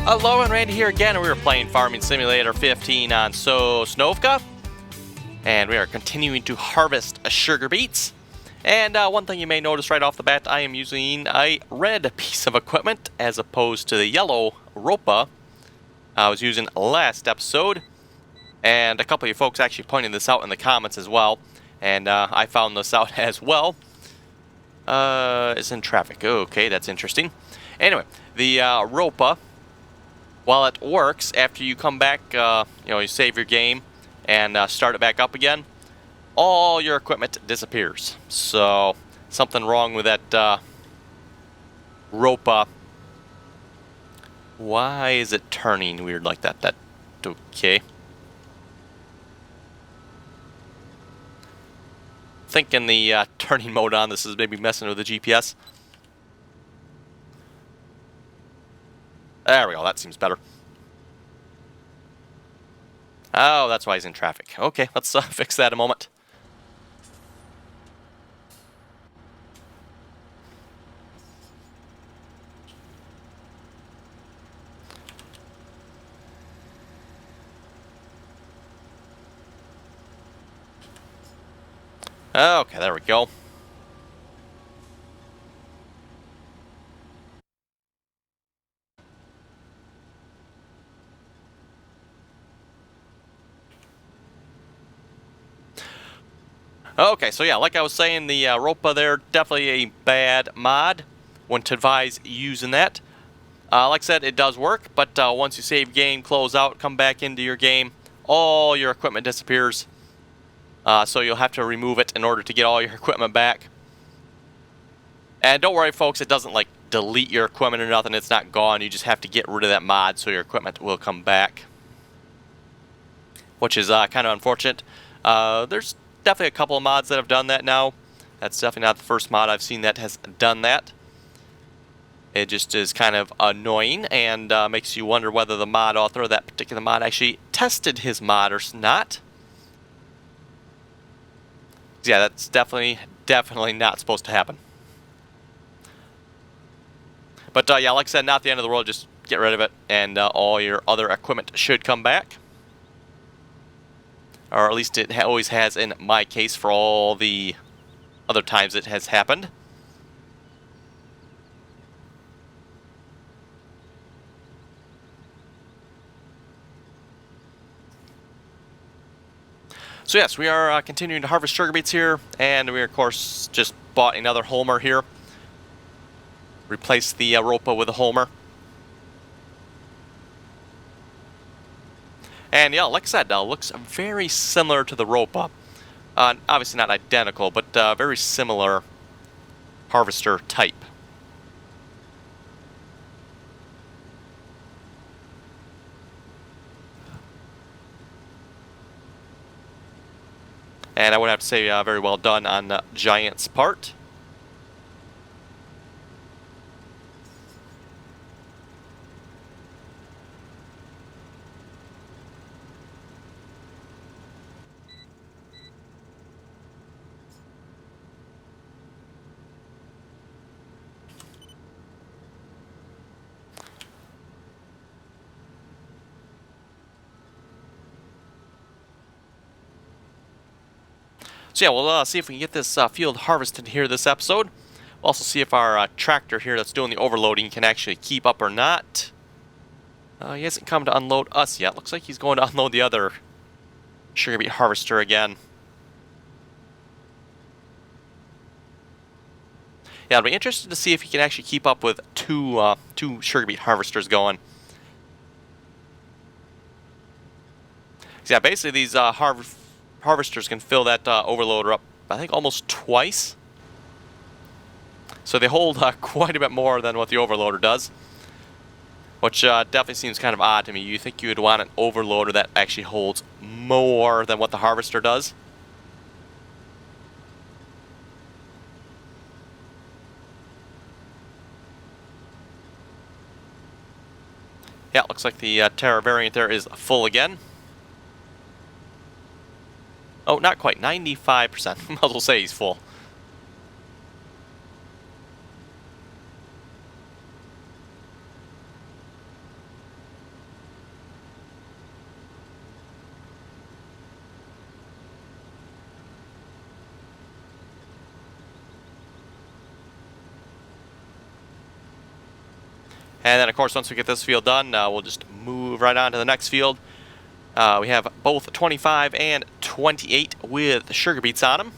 Hello, and Randy here again, and we are playing Farming Simulator 15 on Sosnovka, and we are continuing to harvest sugar beets. And one thing you may notice right off the bat, I am using a red piece of equipment as opposed to the yellow ropa I was using last episode. And a couple of you folks actually pointed this out in the comments as well, and I found this out as well. It's in traffic. Okay, that's interesting. Anyway, the ropa, while it works, after you come back, you save your game and start it back up again, all your equipment disappears. So, something wrong with that ropa. Why is it turning weird like that? Okay. Thinking the turning mode on this is maybe messing with the GPS. There we go, that seems better. Oh, that's why he's in traffic. Okay, let's fix that in a moment. Okay, there we go. Okay, so yeah, like I was saying, the ropa there, definitely a bad mod. Wouldn't advise using that. Like I said, it does work, but once you save game, close out, come back into your game, all your equipment disappears. So you'll have to remove it in order to get all your equipment back. And don't worry, folks, it doesn't like delete your equipment or nothing. It's not gone. You just have to get rid of that mod so your equipment will come back, which is kind of unfortunate. There's definitely a couple of mods that have done that now. That's definitely not the first mod I've seen that has done that. It just is kind of annoying and makes you wonder whether the mod author of that particular mod actually tested his mod or not. Yeah, that's definitely not supposed to happen. But yeah, like I said, not the end of the world. Just get rid of it, and all your other equipment should come back. Or at least it always has in my case for all the other times it has happened. So yes, we are continuing to harvest sugar beets here, and we of course just bought another Homer here. Replaced the ropa with a Homer. And yeah, like I said, looks very similar to the ropa. Obviously not identical, but very similar harvester type. And I would have to say very well done on Giant's part. So yeah, we'll see if we can get this field harvested here this episode. We'll also see if our tractor here that's doing the overloading can actually keep up or not. He hasn't come to unload us yet. Looks like he's going to unload the other sugar beet harvester again. Yeah, I'll be interested to see if he can actually keep up with two sugar beet harvesters going. So yeah, basically these harvesters can fill that overloader up, I think, almost twice. So they hold quite a bit more than what the overloader does, which definitely seems kind of odd to me. You think you would want an overloader that actually holds more than what the harvester does. Yeah, it looks like the Terra variant there is full again. Oh, not quite. 95%. Might as well say he's full. And then, of course, once we get this field done, we'll just move right on to the next field. We have both 25 and 28 with sugar beets on them.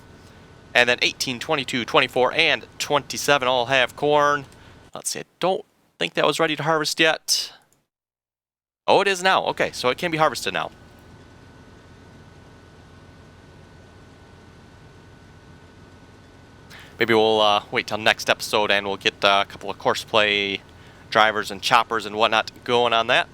And then 18, 22, 24, and 27 all have corn. Let's see, I don't think that was ready to harvest yet. Oh, it is now. Okay, so it can be harvested now. Maybe we'll wait till next episode and we'll get a couple of Courseplay drivers and choppers and whatnot going on that.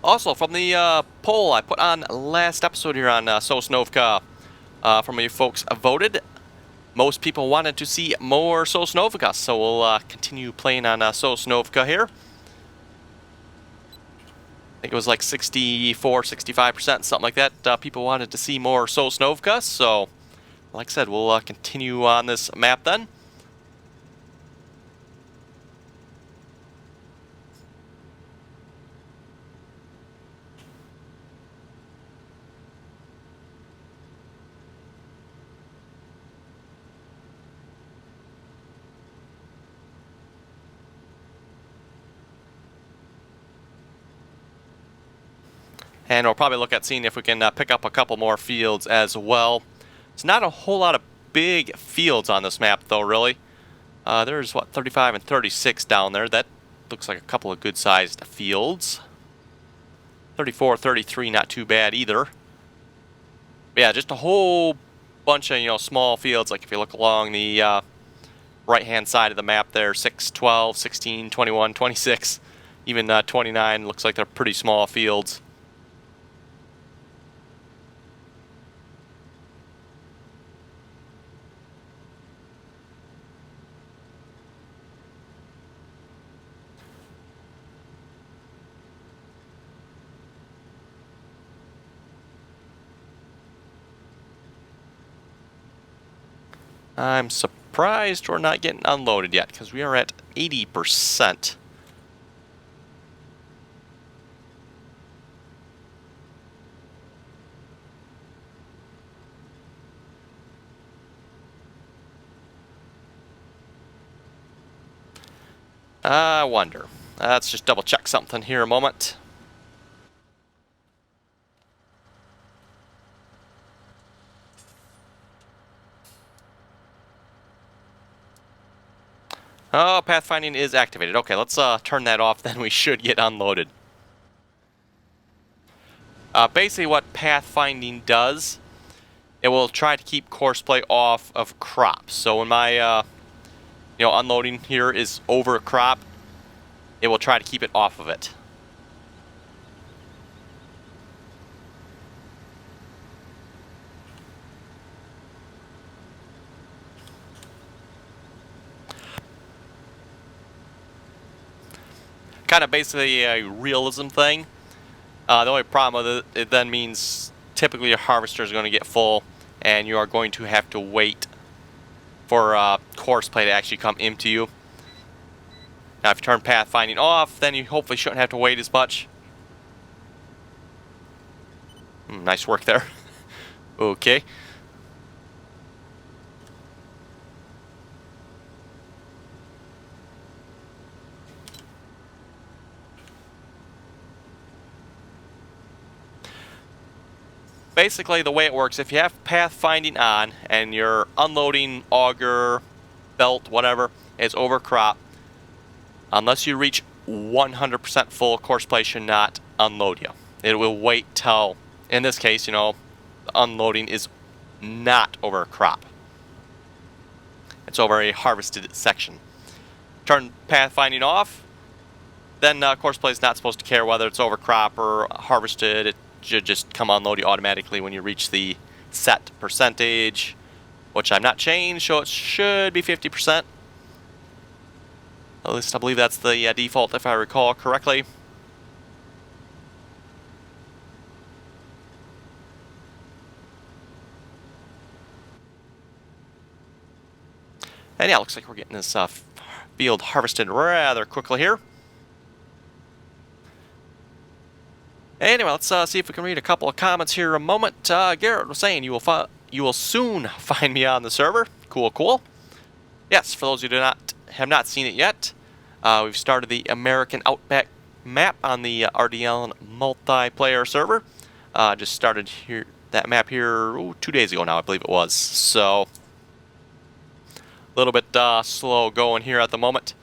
Also, from the poll I put on last episode here on Sosnovka, from you folks voted, most people wanted to see more Sosnovka, so we'll continue playing on Sosnovka here. I think it was like 64, 65%, something like that. People wanted to see more Sosnovka, so like I said, we'll continue on this map then. And we'll probably look at seeing if we can pick up a couple more fields as well. It's not a whole lot of big fields on this map, though, really. There's, what, 35 and 36 down there. That looks like a couple of good-sized fields. 34, 33, not too bad either. But yeah, just a whole bunch of, small fields. Like if you look along the right-hand side of the map there, 6, 12, 16, 21, 26, even 29. Looks like they're pretty small fields. I'm surprised we're not getting unloaded yet, because we are at 80%. I wonder. Let's just double check something here a moment. Oh, pathfinding is activated. Okay, let's turn that off, then we should get unloaded. Basically what pathfinding does, it will try to keep Courseplay off of crops. So when my unloading here is over a crop, it will try to keep it off of it. Kind of basically a realism thing. The only problem with it then means typically your harvester is going to get full and you are going to have to wait for Courseplay to actually come into you. Now if you turn pathfinding off, then you hopefully shouldn't have to wait as much. Nice work there. Okay. Basically, the way it works, if you have pathfinding on and your unloading auger, belt, whatever, is over crop, unless you reach 100% full, Courseplay should not unload you. It will wait till, in this case, the unloading is not over a crop. It's over a harvested section. Turn pathfinding off, then Courseplay is not supposed to care whether it's over crop or harvested. It should just come unload you automatically when you reach the set percentage, which I'm not changed, so it should be 50%. At least I believe that's the default, if I recall correctly. And yeah, looks like we're getting this field harvested rather quickly here. Anyway, let's see if we can read a couple of comments here a moment. Garrett was saying you will soon find me on the server. Cool, cool. Yes, for those who have not seen it yet, we've started the American Outback map on the RDAllen multiplayer server. Just started that map here 2 days ago now, I believe it was. So a little bit slow going here at the moment,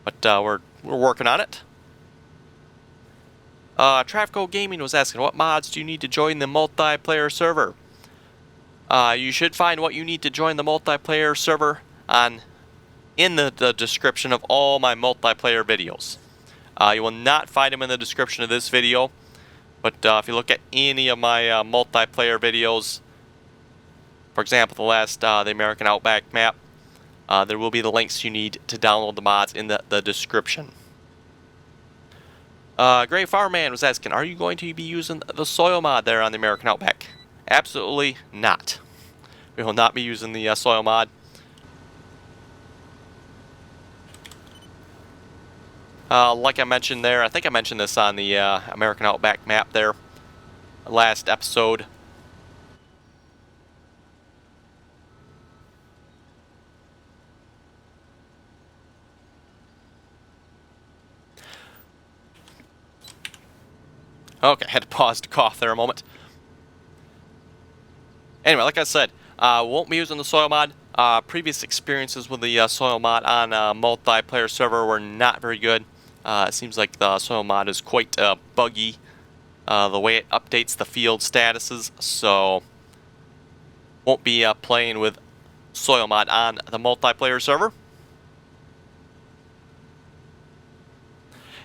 but we're working on it. Trafco Gaming was asking, what mods do you need to join the multiplayer server? You should find what you need to join the multiplayer server in the description of all my multiplayer videos. You will not find them in the description of this video, but if you look at any of my multiplayer videos, for example, the last the American Outback map, there will be the links you need to download the mods in the description. Gray Farman was asking, are you going to be using the soil mod there on the American Outback? Absolutely not. We will not be using the soil mod. Like I mentioned there, I think I mentioned this on the American Outback map there last episode. Okay, had to pause to cough there a moment. Anyway, like I said, won't be using the soil mod. Previous experiences with the soil mod on a multiplayer server were not very good. It seems like the soil mod is quite buggy, the way it updates the field statuses, so won't be playing with soil mod on the multiplayer server.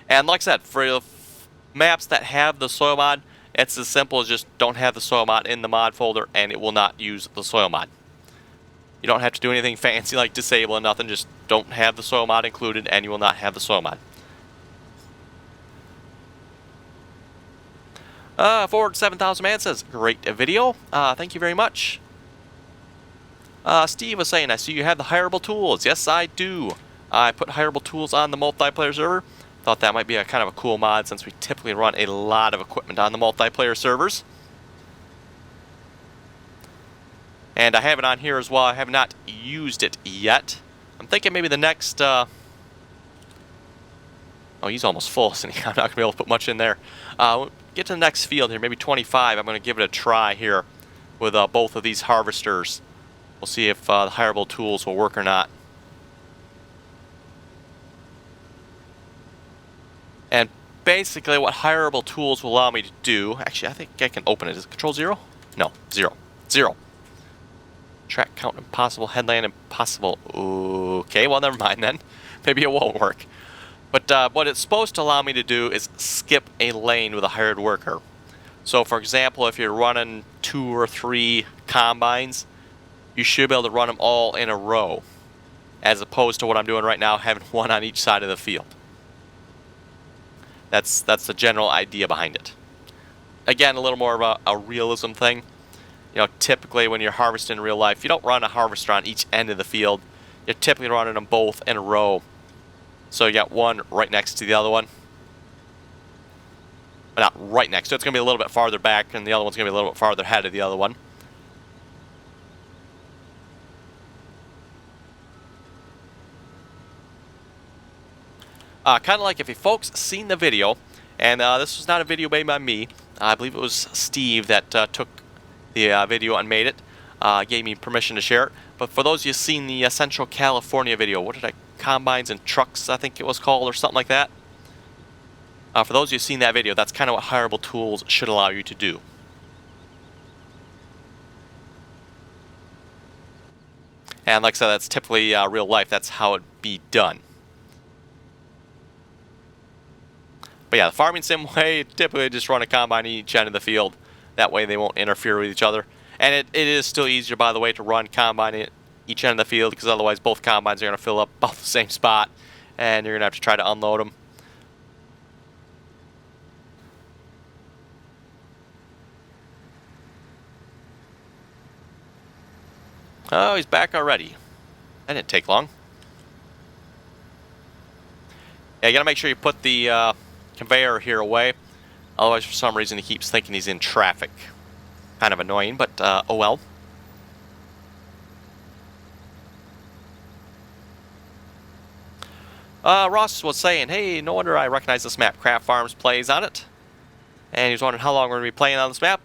And like I said, for maps that have the soil mod, it's as simple as just don't have the soil mod in the mod folder and it will not use the soil mod. You don't have to do anything fancy like disable and nothing, just don't have the soil mod included and you will not have the soil mod. Forward 7000 man says, great video, thank you very much. Steve was saying, I see you have the hireable tools. Yes, I do. I put hireable tools on the multiplayer server. Thought that might be a kind of a cool mod since we typically run a lot of equipment on the multiplayer servers. And I have it on here as well. I have not used it yet. I'm thinking maybe the next... Oh, he's almost full, so I'm not going to be able to put much in there. Get to the next field here, maybe 25. I'm going to give it a try here with both of these harvesters. We'll see if the hireable tools will work or not. And basically what hireable tools will allow me to do, actually I think I can open it. Is it Control 0? No, 0. 0. Track count impossible, headland impossible. Okay, well never mind then. Maybe it won't work. But what it's supposed to allow me to do is skip a lane with a hired worker. So for example, if you're running 2 or 3 combines, you should be able to run them all in a row, as opposed to what I'm doing right now, having one on each side of the field. That's the general idea behind it. Again, a little more of a realism thing. You know, typically when you're harvesting in real life, you don't run a harvester on each end of the field. You're typically running them both in a row. So you got one right next to the other one. Well, not right next to it. It's going to be a little bit farther back, and the other one's going to be a little bit farther ahead of the other one. Kind of like if you folks seen the video, and this was not a video made by me. I believe it was Steve that took the video and made it. Gave me permission to share it. But for those of you seen the Central California video, what did I... Combines and Trucks, I think it was called, or something like that. For those of you seen that video, that's kind of what hireable tools should allow you to do. And like I said, that's typically real life. That's how it be done. But yeah, the farming sim way, typically just run a combine each end of the field. That way they won't interfere with each other. And it is still easier, by the way, to run combine at each end of the field, because otherwise both combines are going to fill up about the same spot, and you're going to have to try to unload them. Oh, he's back already. That didn't take long. Yeah, you got to make sure you put the conveyor here away. Otherwise, for some reason, he keeps thinking he's in traffic. Kind of annoying, but oh well. Ross was saying, hey, no wonder I recognize this map. Craft Farms plays on it. And he was wondering how long we're going to be playing on this map.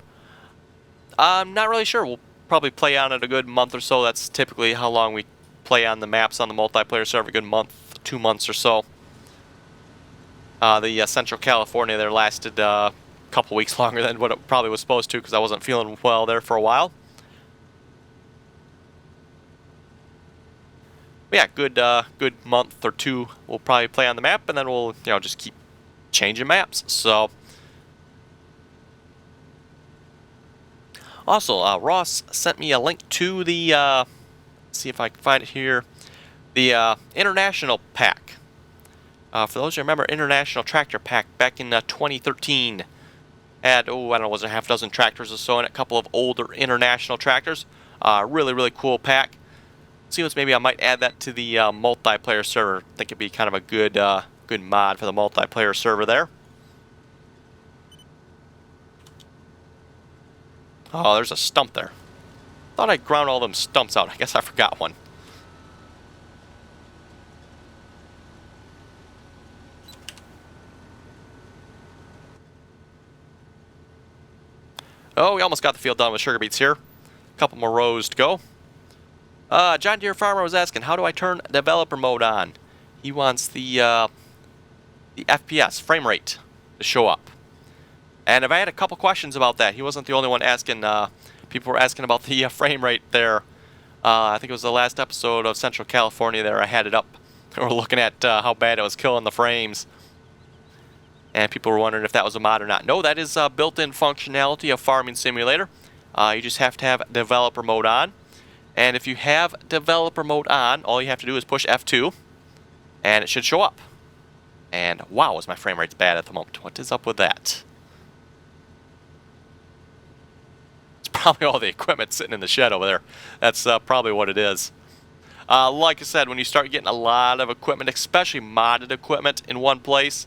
I'm not really sure. We'll probably play on it a good month or so. That's typically how long we play on the maps on the multiplayer server. A good month, 2 months or so. The Central California there lasted a couple weeks longer than what it probably was supposed to, because I wasn't feeling well there for a while. But yeah, good month or two we'll probably play on the map, and then we'll just keep changing maps. So also, Ross sent me a link to the let's see if I can find it here, the international pack. For those who remember, International Tractor Pack back in 2013 had, I don't know, was it a half dozen tractors or so, and a couple of older international tractors. Really cool pack. Seems maybe I might add that to the multiplayer server. I think it'd be kind of a good good mod for the multiplayer server there. Oh, there's a stump there. Thought I ground all them stumps out. I guess I forgot one. Oh, we almost got the field done with sugar beets here. A couple more rows to go. John Deere Farmer was asking, how do I turn developer mode on? He wants the FPS, frame rate, to show up. And I've had a couple questions about that. He wasn't the only one asking. People were asking about the frame rate there. I think it was the last episode of Central California there. I had it up. We were looking at how bad it was killing the frames. And people were wondering if that was a mod or not. No, that is built-in functionality of Farming Simulator. You just have to have developer mode on. And if you have developer mode on, all you have to do is push F2, and it should show up. And wow, is my frame rate's bad at the moment. What is up with that? It's probably all the equipment sitting in the shed over there. That's probably what it is. Like I said, when you start getting a lot of equipment, especially modded equipment in one place,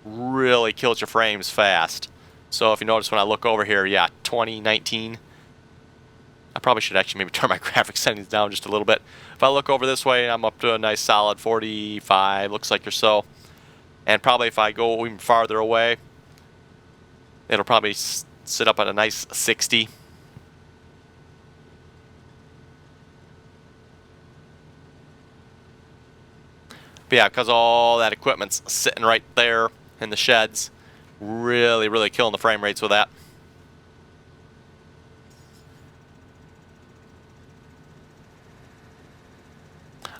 really kills your frames fast. So if you notice when I look over here, yeah, 2019. I probably should actually maybe turn my graphics settings down just a little bit. If I look over this way, I'm up to a nice solid 45, looks like or so. And probably if I go even farther away, it'll probably sit up at a nice 60. But yeah, because all that equipment's sitting right there in the sheds, really killing the frame rates with that.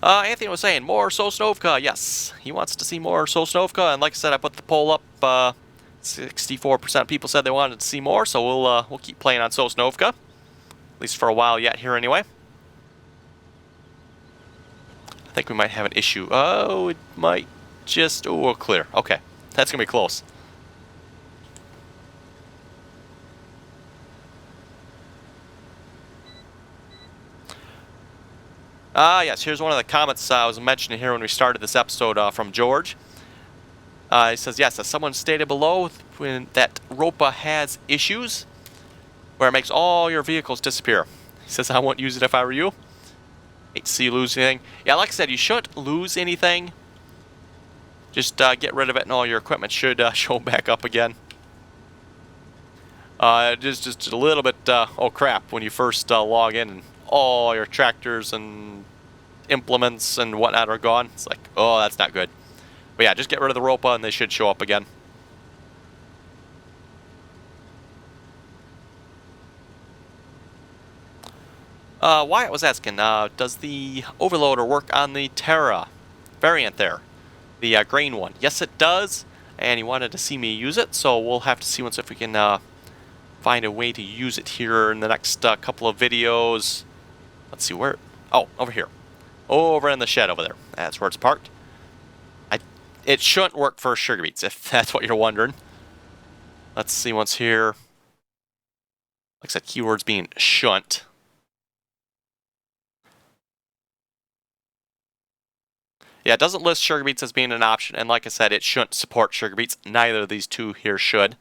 Anthony was saying, more Sosnovka. Yes, he wants to see more Sosnovka, and like I said, I put the poll up. 64% of people said they wanted to see more, so we'll keep playing on Sosnovka, at least for a while yet here anyway. I think we might have an issue. Oh, it might just... Oh, we'll clear. Okay, that's going to be close. Yes, here's one of the comments I was mentioning here when we started this episode from George. He says, yes, as someone stated below, that ROPA has issues where it makes all your vehicles disappear. He says, I won't use it if I were you. Hate to see you lose anything. Yeah, like I said, you shouldn't lose anything. Just get rid of it and all your equipment should show back up again. Just a little bit, oh crap, when you first log in and all your tractors and implements and whatnot are gone. It's like, oh, that's not good. But yeah, just get rid of the ROPA and they should show up again. Wyatt was asking, does the overloader work on the Terra variant there? The grain one. Yes, it does. And he wanted to see me use it, so we'll have to see once if we can find a way to use it here in the next couple of videos. Let's see where. Oh, over here. Over in the shed over there. That's where it's parked. It shouldn't work for sugar beets, if that's what you're wondering. Let's see once here. Like I said, keywords being shouldn't. Yeah, it doesn't list sugar beets as being an option, and like I said, it shouldn't support sugar beets. Neither of these two here should.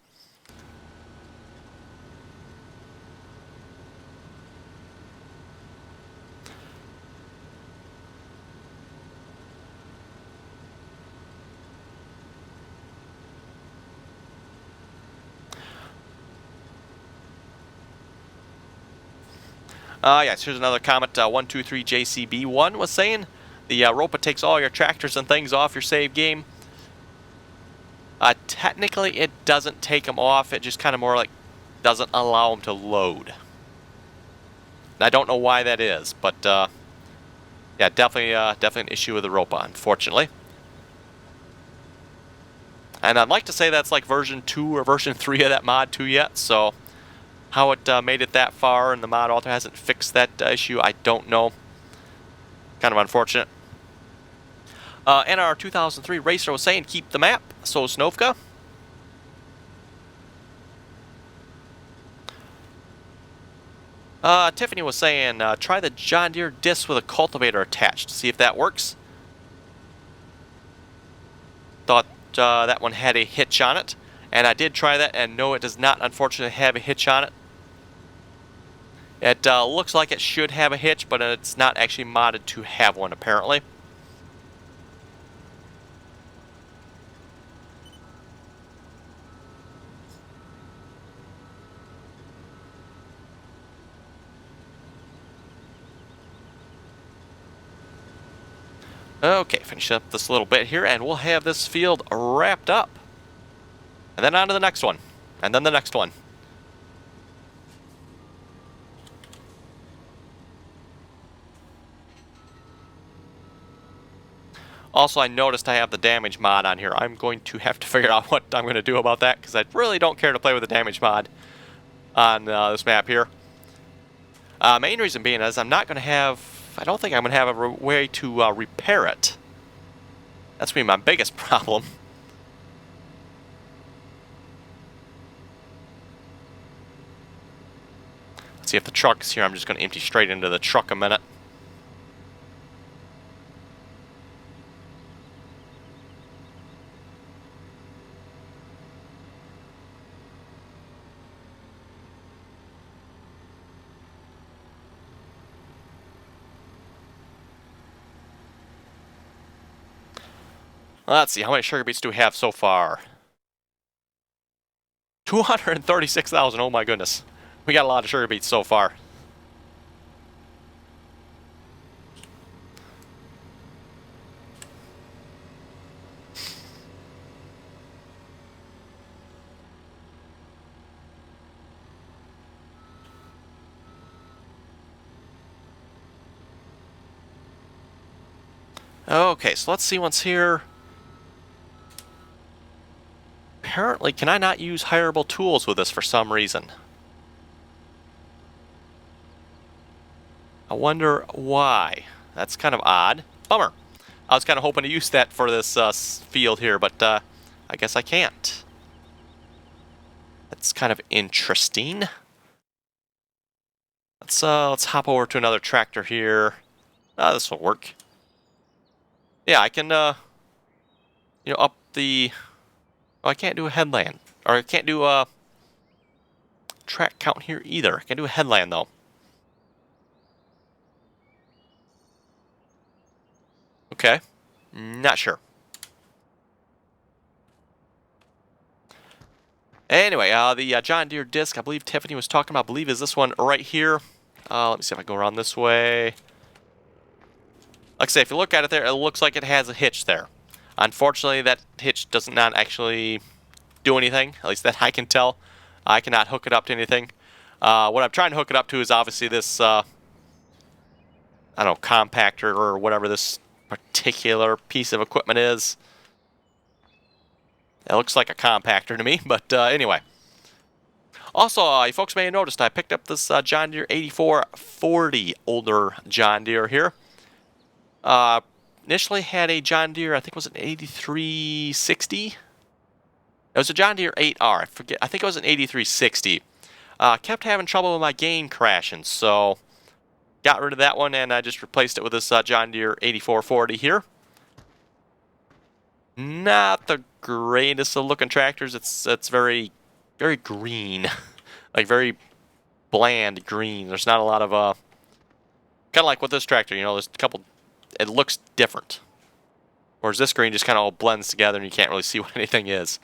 Yes, here's another comment. 123JCB1 was saying the Ropa takes all your tractors and things off your save game. Technically, it doesn't take them off. It just kind of more like doesn't allow them to load. And I don't know why that is, but yeah, definitely an issue with the Ropa, unfortunately. And I'd like to say that's like version 2 or version 3 of that mod 2 yet, so how it made it that far and the mod author hasn't fixed that issue, I don't know. Kind of unfortunate. And our 2003 racer was saying, keep the map, Sosnovka. Tiffany was saying, try the John Deere disc with a cultivator attached, see if that works. Thought that one had a hitch on it, and I did try that, and no, it does not unfortunately have a hitch on it. It looks like it should have a hitch, but it's not actually modded to have one, apparently. Okay, finish up this little bit here, and we'll have this field wrapped up. And then on to the next one. And then the next one. Also, I noticed I have the damage mod on here. I'm going to have to figure out what I'm going to do about that, because I really don't care to play with the damage mod on this map here. Main reason being is I'm not going to have... I don't think I'm going to have a way to repair it. That's going to be my biggest problem. Let's see if the truck's here. I'm just going to empty straight into the truck a minute. Let's see, how many sugar beets do we have so far? 236,000, oh my goodness. We got a lot of sugar beets so far. Okay, so let's see what's here. Apparently, can I not use hireable tools with this for some reason? I wonder why. That's kind of odd. Bummer. I was kind of hoping to use that for this field here, but I guess I can't. That's kind of interesting. Let's hop over to another tractor here. This will work. Yeah, I can, you know, up the... Oh, I can't do a headland. Or I can't do a track count here either. I can do a headland, though. Okay. Not sure. Anyway, the John Deere disc, I believe Tiffany was talking about, I believe is this one right here. Let me see if I go around this way. Like I say, if you look at it there, it looks like it has a hitch there. Unfortunately, that hitch does not actually do anything, at least that I can tell. I cannot hook it up to anything. What I'm trying to hook it up to is obviously this I don't know, compactor or whatever this particular piece of equipment is. It looks like a compactor to me, but anyway. Also, you folks may have noticed I picked up this John Deere 8440, older John Deere here. Initially had a John Deere, I think it was an 8360. It was a John Deere 8R, I forget, I think it was an 8360. Kept having trouble with my gain crashing, so got rid of that one and I just replaced it with this John Deere 8440 here. Not the greatest of looking tractors. It's very, very green, like very bland green. There's not a lot of kind of like with this tractor. You know, there's a couple. It looks different. Whereas this green just kind of all blends together and you can't really see what anything is.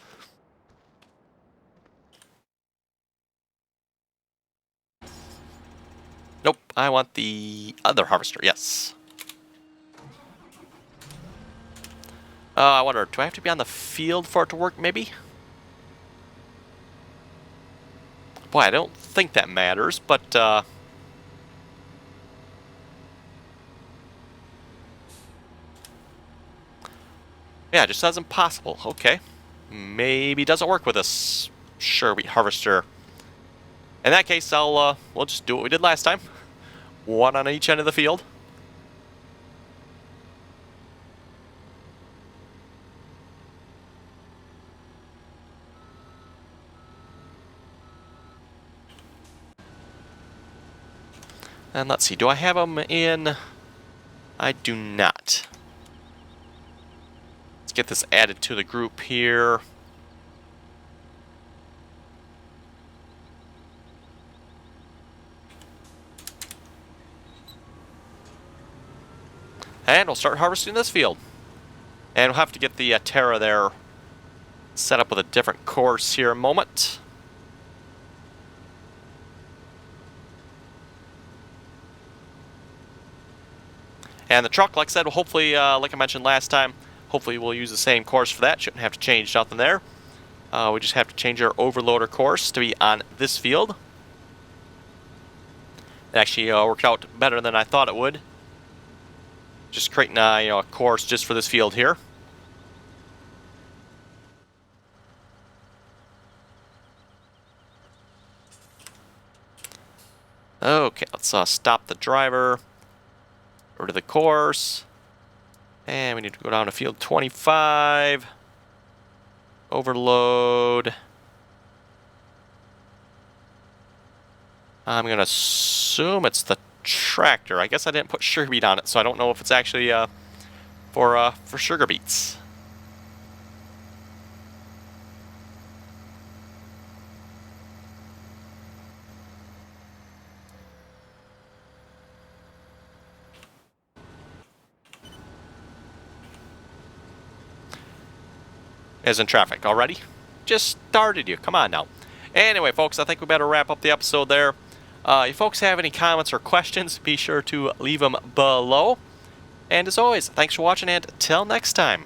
Nope, I want the other harvester. Yes. I wonder, do I have to be on the field for it to work, maybe? Boy, I don't think that matters, but, yeah, it just says impossible. Okay. Maybe it doesn't work with this sure wheat harvester. In that case, we'll just do what we did last time. One on each end of the field. And let's see, do I have them in? I do not. Let's get this added to the group here. And we'll start harvesting this field. And we'll have to get the Terra there set up with a different course here in a moment. And the truck, like I said, will hopefully, like I mentioned last time, hopefully we'll use the same course for that. Shouldn't have to change nothing there. We just have to change our overloader course to be on this field. It actually worked out better than I thought it would. Just creating a course just for this field here. Okay, let's stop the driver. Go to the course. And we need to go down to field 25. Overload. I'm going to assume it's the tractor. I guess I didn't put sugar beet on it, so I don't know if it's actually for sugar beets. Is in traffic already? Just started you. Come on now. Anyway, folks, I think we better wrap up the episode there. If you folks have any comments or questions, be sure to leave them below. And as always, thanks for watching, and till next time.